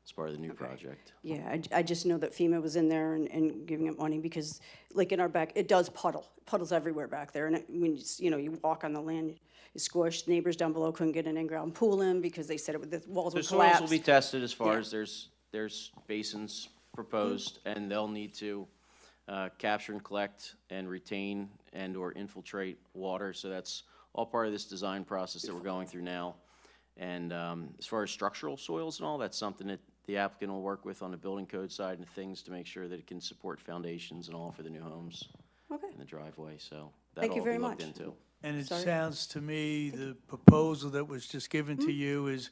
as part of the new project. Yeah, I just know that FEMA was in there and giving it money because, like in our back, it does puddles everywhere back there. And when you know, you walk on the land, you squish. Neighbors down below couldn't get an in-ground pool in because they said the walls The would soils collapse. will be tested as far Yeah. as there's basins proposed, and they'll need to capture and collect and retain and or infiltrate water. So that's all part of this design process that we're going through now. And as far as structural soils and all, that's something that the applicant will work with on the building code side and things to make sure that it can support foundations and all for the new homes Okay. in the driveway. So Thank that'll you all very be looked much. into. And it Sorry. sounds to me, the proposal that was just given to you is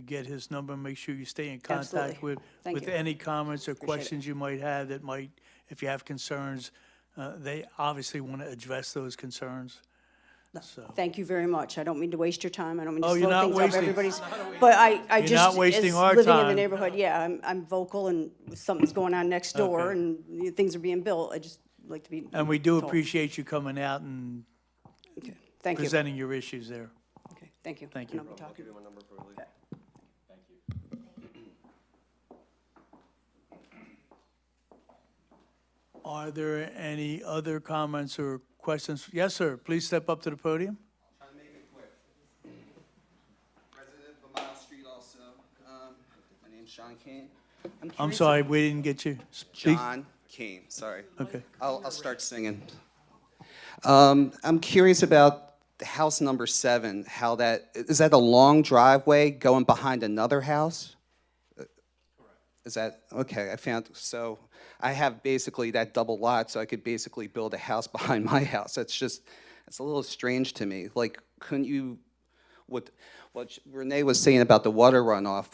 get his number, make sure you stay in contact Absolutely. with, Thank with you. any comments or Appreciate it. questions you might have that might, if you have concerns, they obviously want to address those concerns. So, Thank you very much. I don't mean to waste your time. I don't mean to Oh, you're slow not things up wasting- everybody's. But I You're just, not wasting as our living in the time. neighborhood, yeah, I'm vocal and something's going on next door Okay. and things are being built. I just like to be. and we do told. appreciate you coming out and Okay. Thank you. presenting your issues there. Okay, thank you. Thank And you. I'll be talking. Give you my number for later. Thank you. Are there any other comments or questions? Yes, sir. Please step up to the podium. Try to make it quick. Resident of Mile Street also. My name's Sean Kane. I'm curious sorry, if- we didn't get you. Speak. John Kane, sorry. Okay. I'll start singing. I'm curious about the house number 7, how that, is that a long driveway going behind another house? Is that, okay, so I have basically that double lot, so I could basically build a house behind my house. That's a little strange to me. Like, couldn't you, what Renee was saying about the water runoff,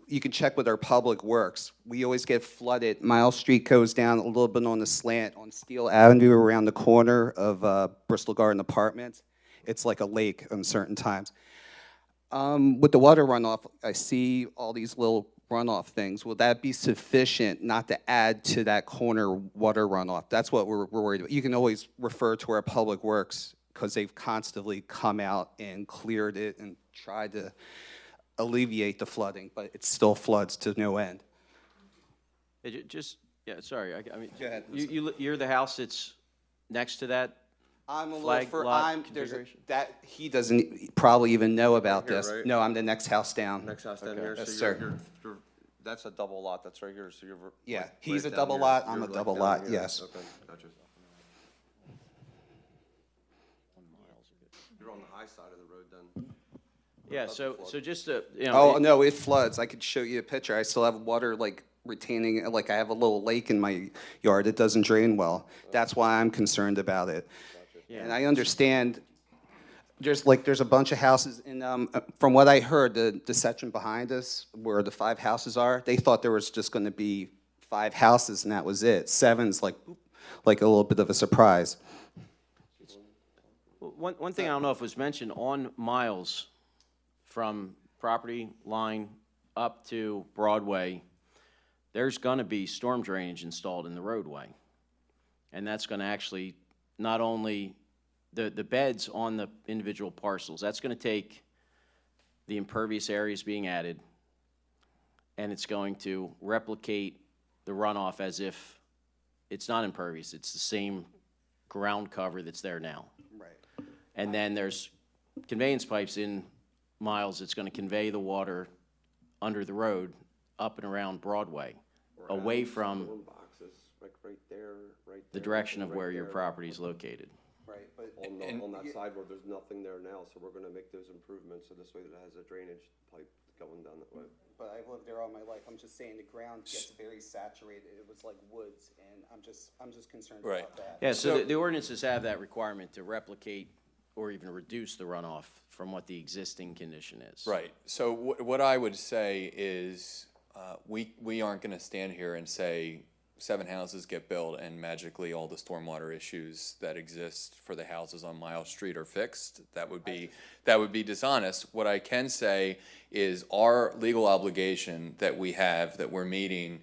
you can check with our public works. We always get flooded. Mile Street goes down a little bit on the slant on Steel Avenue around the corner of Bristol Garden Apartments. It's like a lake on certain times. With the water runoff, I see all these little runoff things. Will that be sufficient not to add to that corner water runoff? That's what we're worried about. You can always refer to our public works because they've constantly come out and cleared it and tried to alleviate the flooding, but it still floods to no end. Hey, yeah, sorry, I mean, Go ahead. you're the house that's next to that? I'm a Flag little lot there's configuration? that he doesn't probably even know about Right here, this. right? No, I'm the next house down. Next house down Okay. here, Yes, so sir. that's a double lot, that's right here, so you're. Yeah, like, he's right a down double here. lot, I'm You're, a like, double down lot, here. yes. Okay, gotcha. You're on the high side of the road then. Yeah, so just to, Oh, no, it floods. I could show you a picture. I still have water like retaining, like I have a little lake in my yard. It doesn't drain well. That's why I'm concerned about it. And I understand there's a bunch of houses in, from what I heard, the section behind us where the 5 houses are, they thought there was just gonna be 5 houses and that was it. 7's like a little bit of a surprise. one thing I don't know if was mentioned, on Miles, from property line up to Broadway, there's gonna be storm drainage installed in the roadway. And that's gonna actually, not only the beds on the individual parcels, that's gonna take the impervious areas being added, and it's going to replicate the runoff as if it's not impervious, it's the same ground cover that's there now. Right. And then there's conveyance pipes in Miles that's gonna convey the water under the road up and around Broadway, away from Storm boxes, like right there, the direction of right where your there. property is located. Right, but. On that side where there's nothing there now, so we're gonna make those improvements, so this way that it has a drainage pipe going down that way. But I've lived there all my life. I'm just saying the ground gets very saturated. It was like woods, and I'm just concerned Right. about that. Yeah, so the ordinances have that requirement to replicate or even reduce the runoff from what the existing condition is. Right. So what I would say is, we aren't gonna stand here and say 7 houses get built and magically all the stormwater issues that exist for the houses on Miles Street are fixed. That would be dishonest. What I can say is our legal obligation that we have, that we're meeting,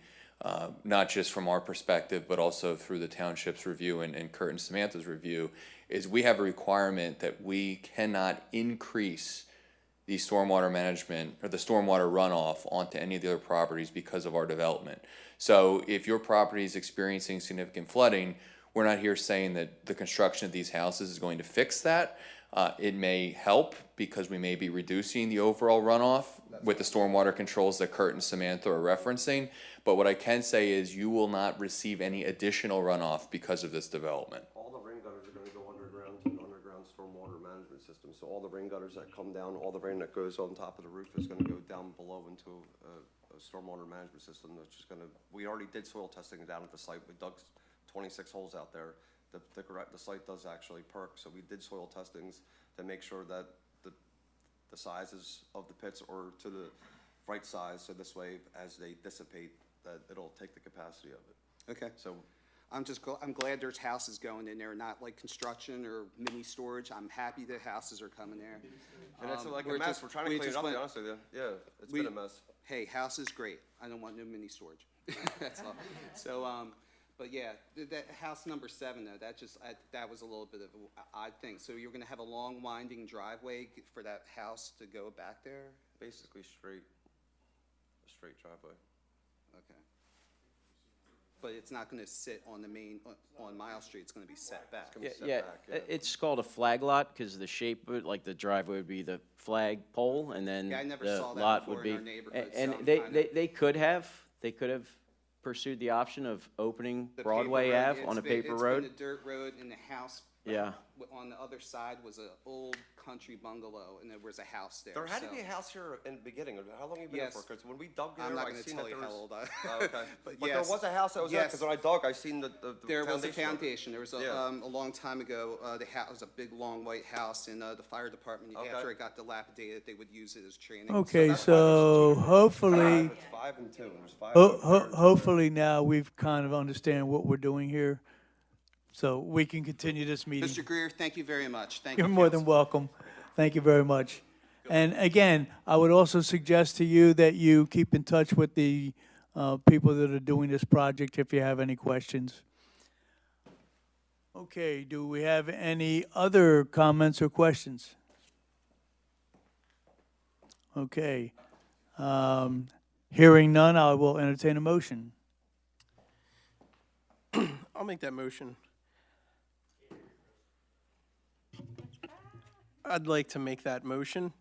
not just from our perspective, but also through the township's review and Kurt and Samantha's review, is we have a requirement that we cannot increase the stormwater management or the stormwater runoff onto any of the other properties because of our development. So if your property is experiencing significant flooding, we're not here saying that the construction of these houses is going to fix that. It may help because we may be reducing the overall runoff with the stormwater controls that Kurt and Samantha are referencing. But what I can say is you will not receive any additional runoff because of this development. All the rain gutters are gonna go underground to an underground stormwater management system, so all the rain gutters that come down, all the rain that goes on top of the roof is gonna go down below into a stormwater management system that's just gonna, we already did soil testing down at the site, we dug 26 holes out there. The site does actually perk, so we did soil testings to make sure that the sizes of the pits are to the right size, so this way, as they dissipate, that it'll take the capacity of it. Okay. So, I'm glad there's houses going in there, not like construction or mini storage. I'm happy that houses are coming there. and it's like a we're mess, just- we're trying to we clean it just up, to be went- honest with you, yeah, it's been a mess. Hey, house is great. I don't want no mini storage. That's all. So, but yeah, that house number 7 though, that was a little bit of an odd thing. So you're gonna have a long winding driveway for that house to go back there? Basically a straight driveway. Okay. But it's not gonna sit on the main, on Mile Street, it's gonna be set back. It's gonna be set Yeah, back, yeah. it's called a flag lot because the shape of it, like the driveway would be the flag pole, and then Yeah, I never the saw that lot before would in be. our neighborhood, And so I'm they kinda- they could have pursued the option of opening The Broadway paper road, Ave on a it's paper been road. a dirt road, and the house Yeah. on the other side was an old country bungalow, and there was a house there. There had to so- be a house here in the beginning. How long have you been here Yes. for? Because when we dug there, I'm not I gonna seen tell that you there how was. old I. Oh, okay. But But yes. there was a house that was there, Yes. because when I dug, I seen the There was a foundation of it. foundation. There was Yeah. a long time ago, the house was a big, long white house, and the fire department, Okay. after it got dilapidated, they would use it as training. Okay, that's so hopefully, It's 5 and 2. There's 5. hopefully now we've kind of understand what we're doing here. So we can continue this meeting. Mr. Greer, thank you very much. Thank you. You're more council. than welcome. Thank you very much. And again, I would also suggest to you that you keep in touch with the people that are doing this project if you have any questions. Okay, do we have any other comments or questions? Okay. Hearing none, I will entertain a motion. I'll make that motion. I'd like to make that motion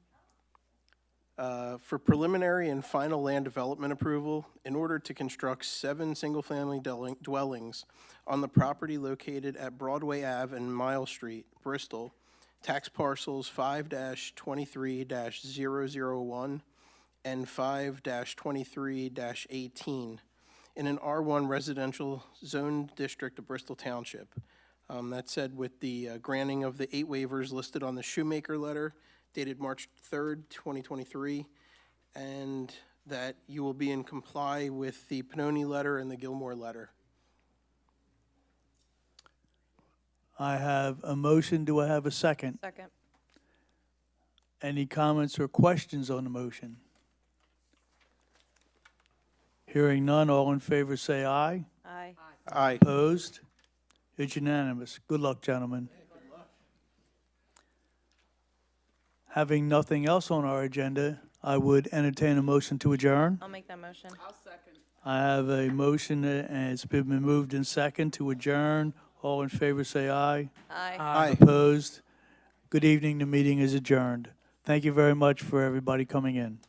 for preliminary and final land development approval in order to construct 7 single-family dwellings on the property located at Broadway Ave and Mile Street, Bristol, tax parcels 5-23-001 and 5-23-18 in an R1 residential zone district of Bristol Township. That said, with the granting of the 8 waivers listed on the Shoemaker letter dated March 3rd, 2023, and that you will be in comply with the Pannoni letter and the Gilmore letter. I have a motion. Do I have a second? Second. Any comments or questions on the motion? Hearing none, all in favor say aye. Aye. Aye. Opposed? It's unanimous. Good luck, gentlemen. Having nothing else on our agenda, I would entertain a motion to adjourn. I'll make that motion. I have a motion, and it's been moved in second to adjourn. All in favor say aye. Aye. Aye. Opposed? Good evening. The meeting is adjourned. Thank you very much for everybody coming in.